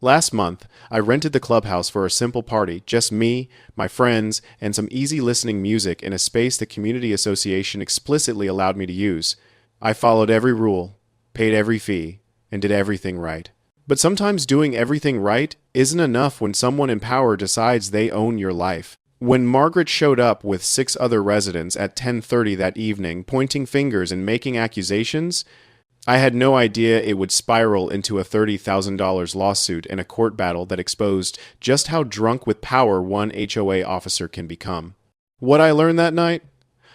Last month, I rented the clubhouse for a simple party, just me, my friends, and some easy listening music in a space the community association explicitly allowed me to use. I followed every rule, paid every fee, and did everything right. But sometimes doing everything right isn't enough when someone in power decides they own your life. When Margaret showed up with 6 other residents at 10:30 that evening, pointing fingers and making accusations, I had no idea it would spiral into a $30,000 lawsuit and a court battle that exposed just how drunk with power one HOA officer can become. What I learned that night?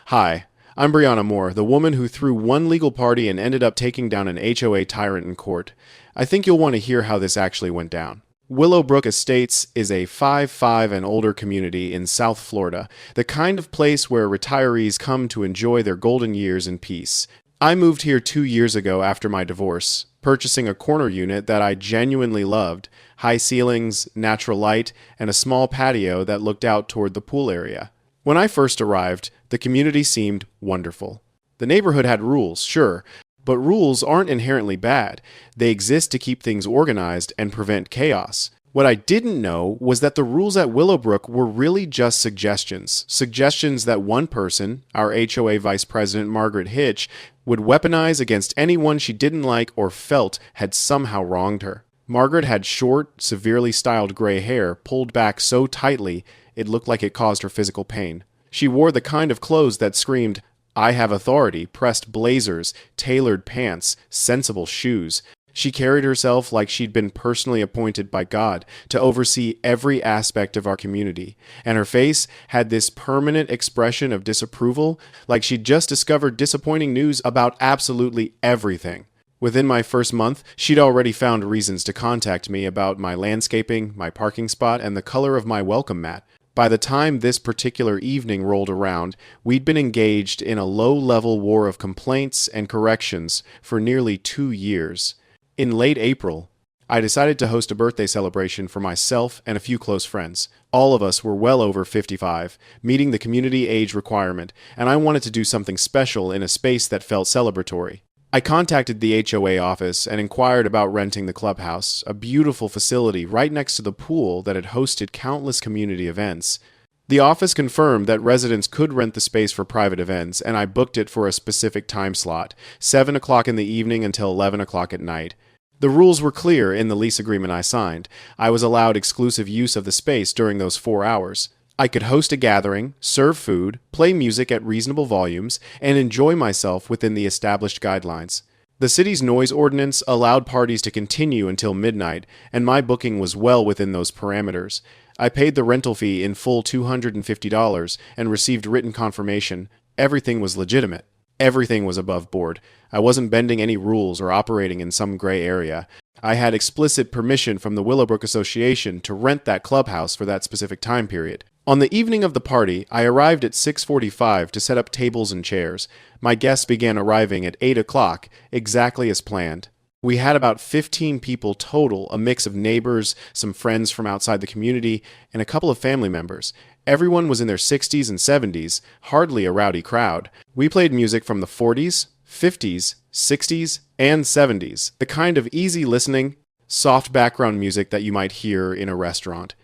Hi, I'm Brianna Moore, the woman who threw one legal party and ended up taking down an HOA tyrant in court. I think you'll want to hear how this actually went down. Willowbrook Estates is a 5-5 and older community in South Florida, the kind of place where retirees come to enjoy their golden years in peace. I moved here 2 years ago after my divorce, purchasing a corner unit that I genuinely loved, high ceilings, natural light, and a small patio that looked out toward the pool area. When I first arrived, the community seemed wonderful. The neighborhood had rules, sure, but rules aren't inherently bad. They exist to keep things organized and prevent chaos. What I didn't know was that the rules at Willowbrook were really just suggestions. Suggestions that one person, our HOA Vice President Margaret Hitch, would weaponize against anyone she didn't like or felt had somehow wronged her. Margaret had short, severely styled gray hair pulled back so tightly it looked like it caused her physical pain. She wore the kind of clothes that screamed, "I have authority," pressed blazers, tailored pants, sensible shoes. She carried herself like she'd been personally appointed by God to oversee every aspect of our community, and her face had this permanent expression of disapproval, like she'd just discovered disappointing news about absolutely everything. Within my first month, she'd already found reasons to contact me about my landscaping, my parking spot, and the color of my welcome mat. By the time this particular evening rolled around, we'd been engaged in a low-level war of complaints and corrections for nearly 2 years. In late April, I decided to host a birthday celebration for myself and a few close friends. All of us were well over 55, meeting the community age requirement, and I wanted to do something special in a space that felt celebratory. I contacted the HOA office and inquired about renting the clubhouse, a beautiful facility right next to the pool that had hosted countless community events. The office confirmed that residents could rent the space for private events, and I booked it for a specific time slot, 7 o'clock in the evening until 11 o'clock at night. The rules were clear in the lease agreement I signed. I was allowed exclusive use of the space during those 4 hours. I could host a gathering, serve food, play music at reasonable volumes, and enjoy myself within the established guidelines. The city's noise ordinance allowed parties to continue until midnight, and my booking was well within those parameters. I paid the rental fee in full $250 and received written confirmation. Everything was legitimate. Everything was above board. I wasn't bending any rules or operating in some gray area. I had explicit permission from the Willowbrook Association to rent that clubhouse for that specific time period. On the evening of the party, I arrived at 6:45 to set up tables and chairs. My guests began arriving at 8 o'clock, exactly as planned. We had about 15 people total, a mix of neighbors, some friends from outside the community, and a couple of family members. Everyone was in their 60s and 70s, hardly a rowdy crowd. We played music from the 40s, 50s, 60s, and 70s, the kind of easy listening, soft background music that you might hear in a restaurant.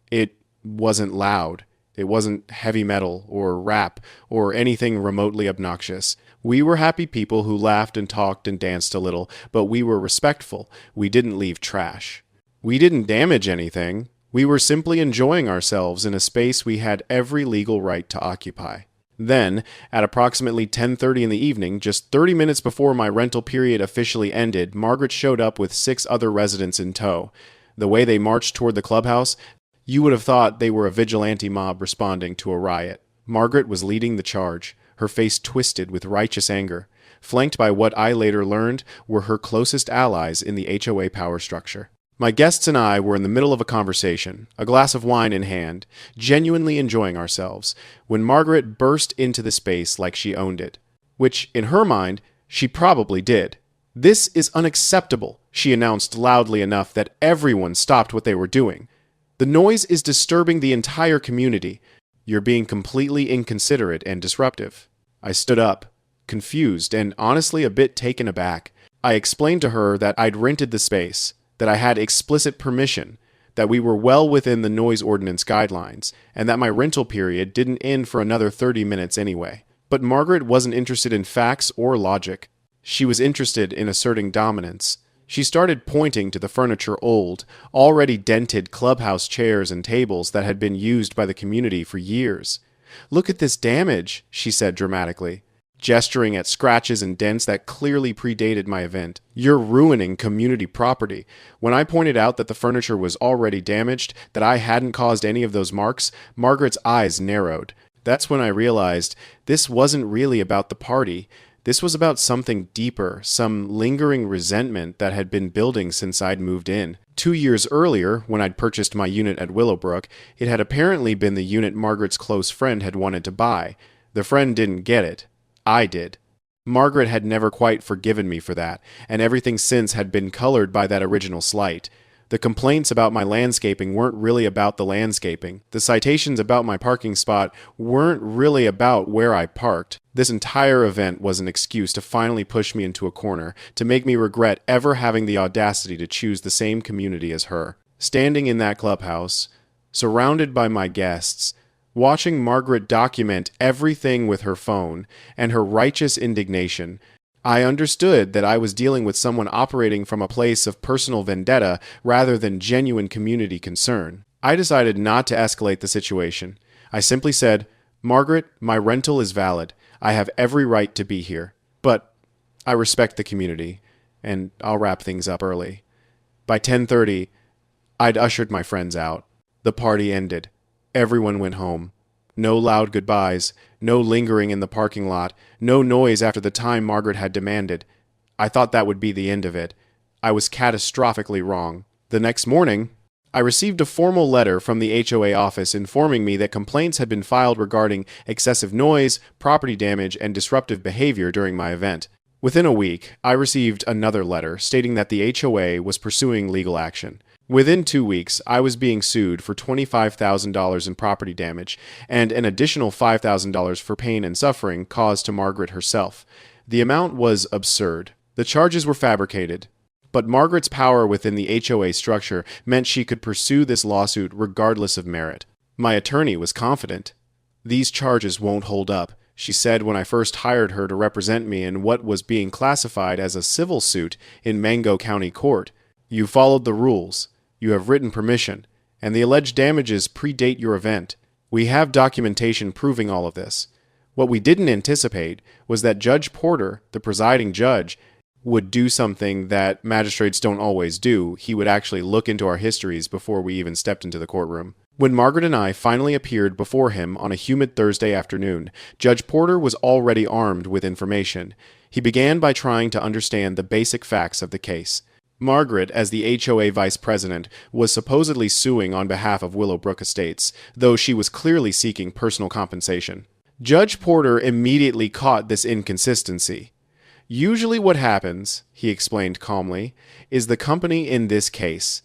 It wasn't loud. It wasn't heavy metal or rap or anything remotely obnoxious. We were happy people who laughed and talked and danced a little, but we were respectful. We didn't leave trash. We didn't damage anything. We were simply enjoying ourselves in a space we had every legal right to occupy. Then, at approximately 10:30 in the evening, just 30 minutes before my rental period officially ended, Margaret showed up with 6 other residents in tow. The way they marched toward the clubhouse, you would have thought they were a vigilante mob responding to a riot. Margaret was leading the charge, her face twisted with righteous anger, flanked by what I later learned were her closest allies in the HOA power structure. My guests and I were in the middle of a conversation, a glass of wine in hand, genuinely enjoying ourselves, when Margaret burst into the space like she owned it. Which, in her mind, she probably did. "This is unacceptable," she announced loudly enough that everyone stopped what they were doing. "The noise is disturbing the entire community. You're being completely inconsiderate and disruptive." I stood up, confused and honestly a bit taken aback. I explained to her that I'd rented the space, that I had explicit permission, that we were well within the noise ordinance guidelines, and that my rental period didn't end for another 30 minutes anyway. But Margaret wasn't interested in facts or logic. She was interested in asserting dominance. She started pointing to the furniture, old, already dented clubhouse chairs and tables that had been used by the community for years. "Look at this damage," she said dramatically, gesturing at scratches and dents that clearly predated my event. "You're ruining community property." When I pointed out that the furniture was already damaged, that I hadn't caused any of those marks, Margaret's eyes narrowed. That's when I realized this wasn't really about the party. This was about something deeper, some lingering resentment that had been building since I'd moved in. 2 years earlier, when I'd purchased my unit at Willowbrook, it had apparently been the unit Margaret's close friend had wanted to buy. The friend didn't get it. I did. Margaret had never quite forgiven me for that, and everything since had been colored by that original slight. The complaints about my landscaping weren't really about the landscaping. The citations about my parking spot weren't really about where I parked. This entire event was an excuse to finally push me into a corner, to make me regret ever having the audacity to choose the same community as her. Standing in that clubhouse, surrounded by my guests, watching Margaret document everything with her phone and her righteous indignation, I understood that I was dealing with someone operating from a place of personal vendetta rather than genuine community concern. I decided not to escalate the situation. I simply said, "Margaret, my rental is valid. I have every right to be here. But I respect the community, and I'll wrap things up early." By 10:30, I'd ushered my friends out. The party ended. Everyone went home. No loud goodbyes, no lingering in the parking lot, no noise after the time Margaret had demanded. I thought that would be the end of it. I was catastrophically wrong. The next morning, I received a formal letter from the HOA office informing me that complaints had been filed regarding excessive noise, property damage, and disruptive behavior during my event. Within a week, I received another letter stating that the HOA was pursuing legal action. Within 2 weeks, I was being sued for $25,000 in property damage and an additional $5,000 for pain and suffering caused to Margaret herself. The amount was absurd. The charges were fabricated. But Margaret's power within the HOA structure meant she could pursue this lawsuit regardless of merit. My attorney was confident. "These charges won't hold up," she said when I first hired her to represent me in what was being classified as a civil suit in Mango County Court. "You followed the rules. You have written permission, and the alleged damages predate your event. We have documentation proving all of this." What we didn't anticipate was that Judge Porter, the presiding judge, would do something that magistrates don't always do. He would actually look into our histories before we even stepped into the courtroom. When Margaret and I finally appeared before him on a humid Thursday afternoon, Judge Porter was already armed with information. He began by trying to understand the basic facts of the case. Margaret, as the HOA vice president, was supposedly suing on behalf of Willowbrook Estates, though she was clearly seeking personal compensation. Judge Porter immediately caught this inconsistency. "Usually what happens," he explained calmly, "is the company in this case.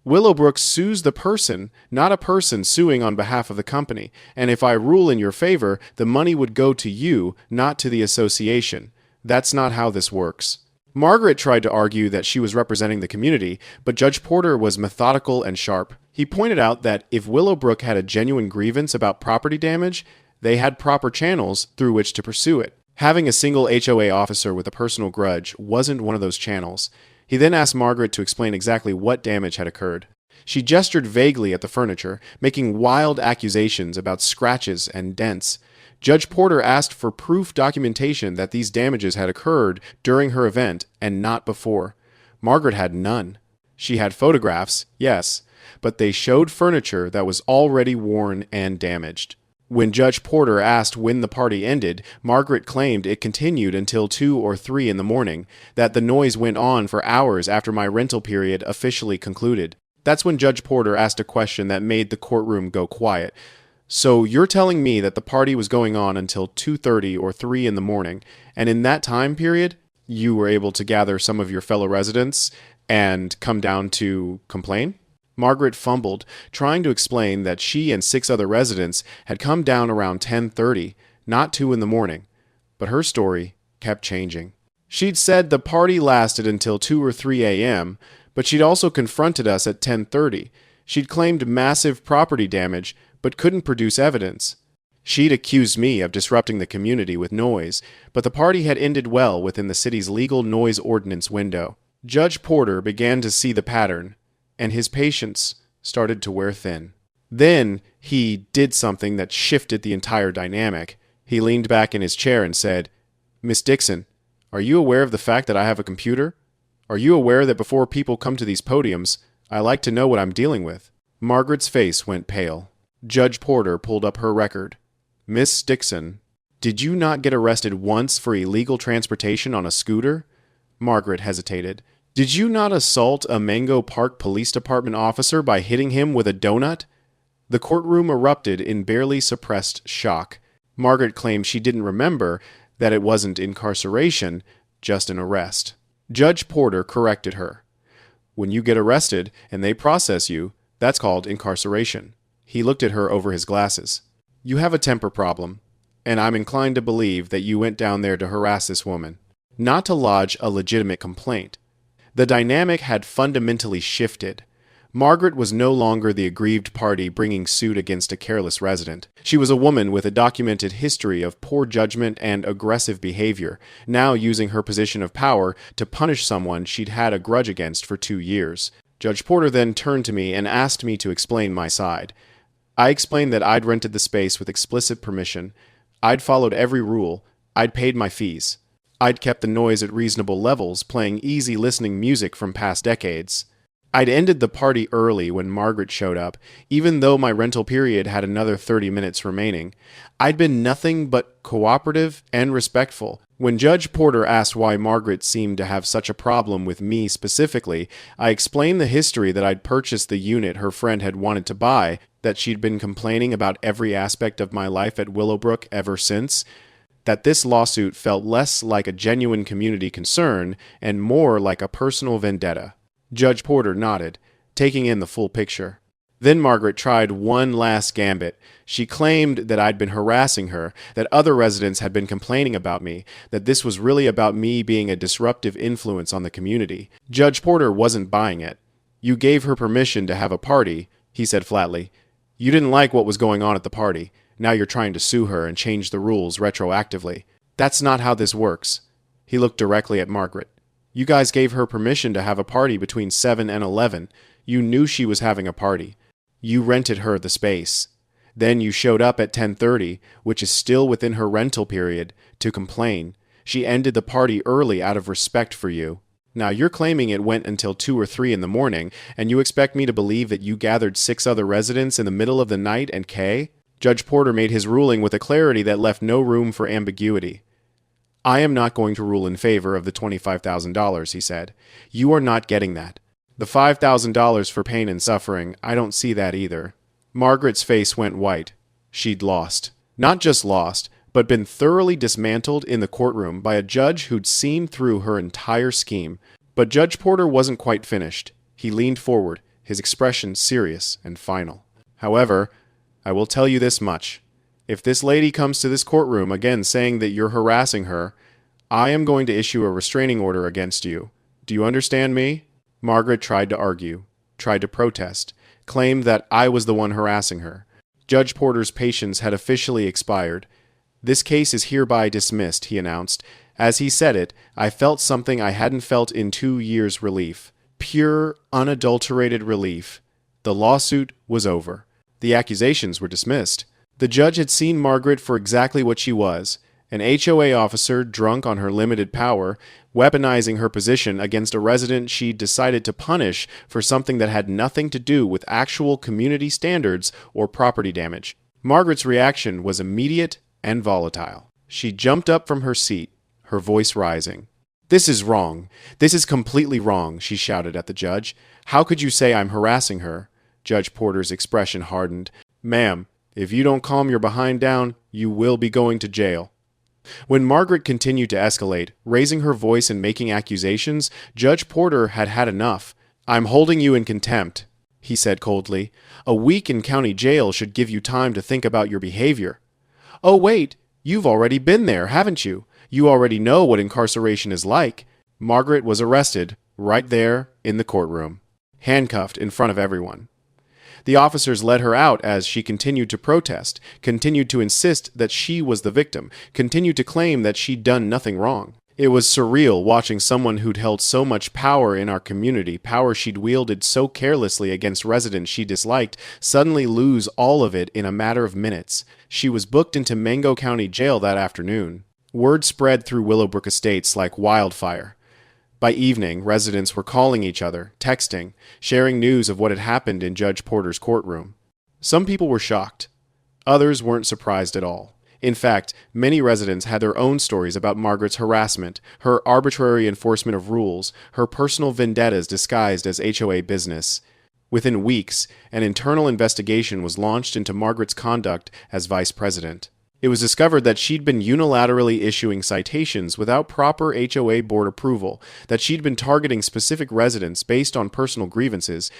Willowbrook sues the person, not a person suing on behalf of the company, and if I rule in your favor, the money would go to you, not to the association. That's not how this works." Margaret tried to argue that she was representing the community, but Judge Porter was methodical and sharp. He pointed out that if Willowbrook had a genuine grievance about property damage, they had proper channels through which to pursue it. Having a single HOA officer with a personal grudge wasn't one of those channels. He then asked Margaret to explain exactly what damage had occurred. She gestured vaguely at the furniture, making wild accusations about scratches and dents. Judge Porter asked for proof documentation that these damages had occurred during her event and not before. Margaret had none. She had photographs, yes, but they showed furniture that was already worn and damaged. When Judge Porter asked when the party ended, Margaret claimed it continued until 2 or 3 in the morning, that the noise went on for hours after my rental period officially concluded. That's when Judge Porter asked a question that made the courtroom go quiet. "So you're telling me that the party was going on until 2:30 or 3 in the morning, and in that time period, you were able to gather some of your fellow residents and come down to complain?" Margaret fumbled, trying to explain that she and 6 other residents had come down around 10:30, not 2 in the morning. But her story kept changing. She'd said the party lasted until 2 or 3 a.m., But she'd also confronted us at 10:30. She'd claimed massive property damage, but couldn't produce evidence. She'd accused me of disrupting the community with noise, but the party had ended well within the city's legal noise ordinance window. Judge Porter began to see the pattern, and his patience started to wear thin. Then he did something that shifted the entire dynamic. He leaned back in his chair and said, "Miss Dixon, are you aware of the fact that I have a computer? Are you aware that before people come to these podiums, I like to know what I'm dealing with?" Margaret's face went pale. Judge Porter pulled up her record. "Miss Dixon, did you not get arrested once for illegal transportation on a scooter?" Margaret hesitated. "Did you not assault a Mango Park Police Department officer by hitting him with a donut?" The courtroom erupted in barely suppressed shock. Margaret claimed she didn't remember, that it wasn't incarceration, just an arrest. Judge Porter corrected her. "When you get arrested and they process you, that's called incarceration." He looked at her over his glasses. "You have a temper problem, and I'm inclined to believe that you went down there to harass this woman, not to lodge a legitimate complaint." The dynamic had fundamentally shifted. Margaret was no longer the aggrieved party bringing suit against a careless resident. She was a woman with a documented history of poor judgment and aggressive behavior, now using her position of power to punish someone she'd had a grudge against for 2 years. Judge Porter then turned to me and asked me to explain my side. I explained that I'd rented the space with explicit permission. I'd followed every rule. I'd paid my fees. I'd kept the noise at reasonable levels, playing easy listening music from past decades. I'd ended the party early when Margaret showed up, even though my rental period had another 30 minutes remaining. I'd been nothing but cooperative and respectful. When Judge Porter asked why Margaret seemed to have such a problem with me specifically, I explained the history that I'd purchased the unit her friend had wanted to buy, that she'd been complaining about every aspect of my life at Willowbrook ever since, that this lawsuit felt less like a genuine community concern and more like a personal vendetta. Judge Porter nodded, taking in the full picture. Then Margaret tried one last gambit. She claimed that I'd been harassing her, that other residents had been complaining about me, that this was really about me being a disruptive influence on the community. Judge Porter wasn't buying it. "You gave her permission to have a party," he said flatly. "You didn't like what was going on at the party. Now you're trying to sue her and change the rules retroactively. That's not how this works." He looked directly at Margaret. "You guys gave her permission to have a party between 7 and 11. You knew she was having a party. You rented her the space. Then you showed up at 10:30, which is still within her rental period, to complain. She ended the party early out of respect for you. Now you're claiming it went until 2 or 3 in the morning, and you expect me to believe that you gathered 6 other residents in the middle of the night and K?" Judge Porter made his ruling with a clarity that left no room for ambiguity. "I am not going to rule in favor of the $25,000, he said. "You are not getting that. The $5,000 for pain and suffering, I don't see that either." Margaret's face went white. She'd lost. Not just lost, but been thoroughly dismantled in the courtroom by a judge who'd seen through her entire scheme. But Judge Porter wasn't quite finished. He leaned forward, his expression serious and final. "However, I will tell you this much. If this lady comes to this courtroom again saying that you're harassing her, I am going to issue a restraining order against you. Do you understand me?" Margaret tried to argue, tried to protest, claimed that I was the one harassing her. Judge Porter's patience had officially expired. "This case is hereby dismissed," he announced. As he said it, I felt something I hadn't felt in 2 years' relief. Pure, unadulterated relief. The lawsuit was over. The accusations were dismissed. The judge had seen Margaret for exactly what she was, an HOA officer drunk on her limited power, weaponizing her position against a resident she'd decided to punish for something that had nothing to do with actual community standards or property damage. Margaret's reaction was immediate and volatile. She jumped up from her seat, her voice rising. "This is wrong. This is completely wrong," she shouted at the judge. "How could you say I'm harassing her?" Judge Porter's expression hardened. "Ma'am, if you don't calm your behind down, you will be going to jail." When Margaret continued to escalate, raising her voice and making accusations, Judge Porter had had enough. "I'm holding you in contempt," he said coldly. "A week in county jail should give you time to think about your behavior." "Oh, wait, you've already been there, haven't you? You already know what incarceration is like." Margaret was arrested, right there in the courtroom, handcuffed in front of everyone. The officers let her out as she continued to protest, continued to insist that she was the victim, continued to claim that she'd done nothing wrong. It was surreal watching someone who'd held so much power in our community, power she'd wielded so carelessly against residents she disliked, suddenly lose all of it in a matter of minutes. She was booked into Mango County Jail that afternoon. Word spread through Willowbrook Estates like wildfire. By evening, residents were calling each other, texting, sharing news of what had happened in Judge Porter's courtroom. Some people were shocked. Others weren't surprised at all. In fact, many residents had their own stories about Margaret's harassment, her arbitrary enforcement of rules, her personal vendettas disguised as HOA business. Within weeks, an internal investigation was launched into Margaret's conduct as vice president. It was discovered that she'd been unilaterally issuing citations without proper HOA board approval, that she'd been targeting specific residents based on personal grievances,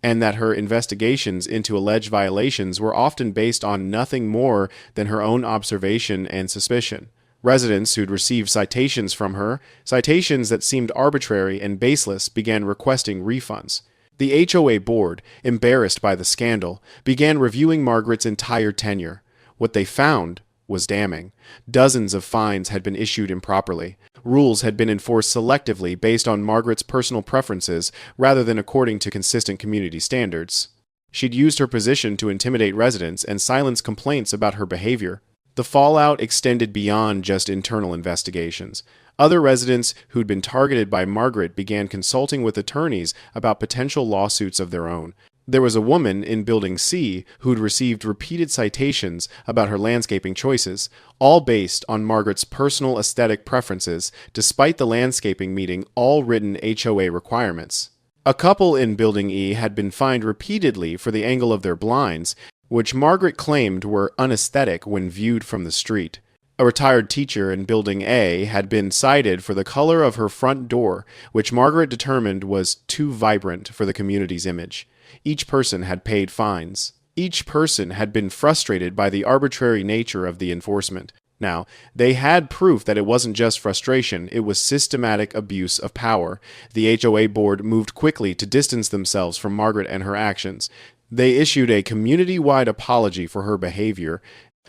and that her investigations into alleged violations were often based on nothing more than her own observation and suspicion. Residents who'd received citations from her, citations that seemed arbitrary and baseless, began requesting refunds. The HOA board, embarrassed by the scandal, began reviewing Margaret's entire tenure. What they found was damning. Dozens of fines had been issued improperly. Rules had been enforced selectively based on Margaret's personal preferences rather than according to consistent community standards. She'd used her position to intimidate residents and silence complaints about her behavior. The fallout extended beyond just internal investigations. Other residents who'd been targeted by Margaret began consulting with attorneys about potential lawsuits of their own. There was a woman in Building C who'd received repeated citations about her landscaping choices, all based on Margaret's personal aesthetic preferences, despite the landscaping meeting all written HOA requirements. A couple in Building E had been fined repeatedly for the angle of their blinds, which Margaret claimed were unaesthetic when viewed from the street. A retired teacher in Building A had been cited for the color of her front door, which Margaret determined was too vibrant for the community's image. Each person had paid fines. Each person had been frustrated by the arbitrary nature of the enforcement. Now, they had proof that it wasn't just frustration, it was systematic abuse of power. The HOA board moved quickly to distance themselves from Margaret and her actions. They issued a community-wide apology for her behavior,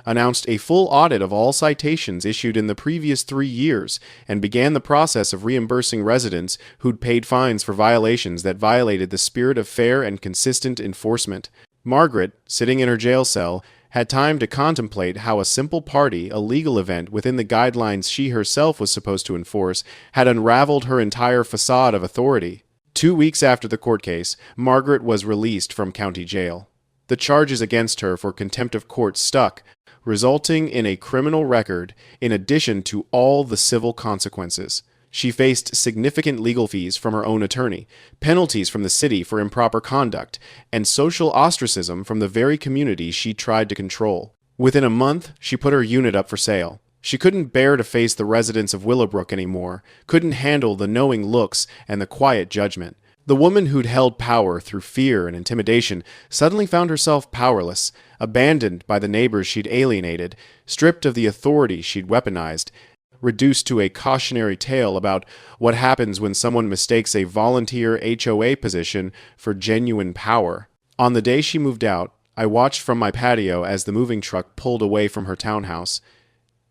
announced a full audit of all citations issued in the previous 3 years, and began the process of reimbursing residents who'd paid fines for violations that violated the spirit of fair and consistent enforcement. Margaret, sitting in her jail cell, had time to contemplate how a simple party, a legal event within the guidelines she herself was supposed to enforce, had unraveled her entire facade of authority. 2 weeks after the court case, Margaret was released from county jail. The charges against her for contempt of court stuck, resulting in a criminal record in addition to all the civil consequences. She faced significant legal fees from her own attorney, penalties from the city for improper conduct, and social ostracism from the very community she tried to control. Within a month, she put her unit up for sale. She couldn't bear to face the residents of Willowbrook anymore, couldn't handle the knowing looks and the quiet judgment. The woman who'd held power through fear and intimidation suddenly found herself powerless, abandoned by the neighbors she'd alienated, stripped of the authority she'd weaponized, reduced to a cautionary tale about what happens when someone mistakes a volunteer HOA position for genuine power. On the day she moved out, I watched from my patio as the moving truck pulled away from her townhouse.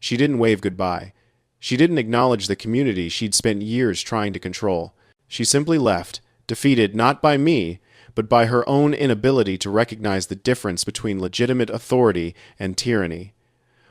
She didn't wave goodbye. She didn't acknowledge the community she'd spent years trying to control. She simply left, defeated not by me, but by her own inability to recognize the difference between legitimate authority and tyranny.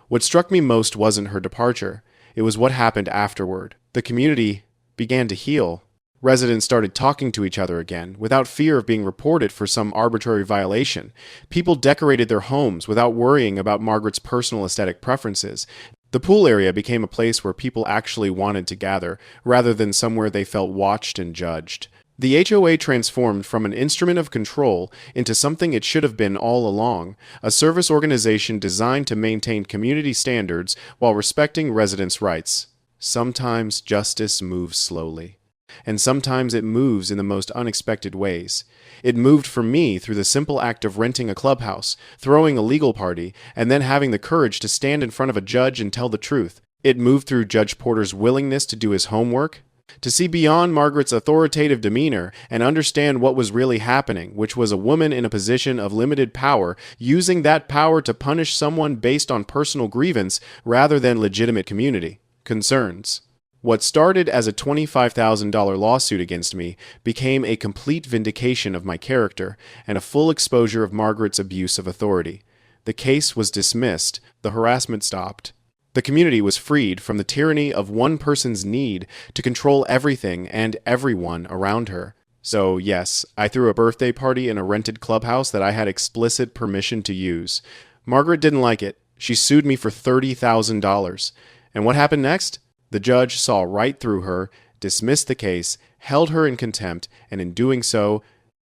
What struck me most wasn't her departure. It was what happened afterward. The community began to heal. Residents started talking to each other again, without fear of being reported for some arbitrary violation. People decorated their homes without worrying about Margaret's personal aesthetic preferences. The pool area became a place where people actually wanted to gather, rather than somewhere they felt watched and judged. The HOA transformed from an instrument of control into something it should have been all along, a service organization designed to maintain community standards while respecting residents' rights. Sometimes justice moves slowly, and sometimes it moves in the most unexpected ways. It moved for me through the simple act of renting a clubhouse, throwing a legal party, and then having the courage to stand in front of a judge and tell the truth. It moved through Judge Porter's willingness to do his homework, To see beyond Margaret's authoritative demeanor and understand what was really happening, which was a woman in a position of limited power using that power to punish someone based on personal grievance rather than legitimate community concerns. What started as a $25,000 lawsuit against me became a complete vindication of my character and a full exposure of Margaret's abuse of authority. The case was dismissed, the harassment stopped. The community was freed from the tyranny of one person's need to control everything and everyone around her. So yes, I threw a birthday party in a rented clubhouse that I had explicit permission to use. Margaret didn't like it. She sued me for $30,000. And what happened next? The judge saw right through her, dismissed the case, held her in contempt, and in doing so,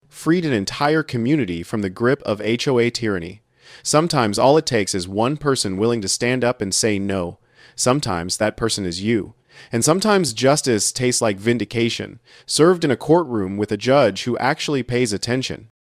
freed an entire community from the grip of HOA tyranny. Sometimes all it takes is one person willing to stand up and say no. Sometimes that person is you. And sometimes justice tastes like vindication, served in a courtroom with a judge who actually pays attention.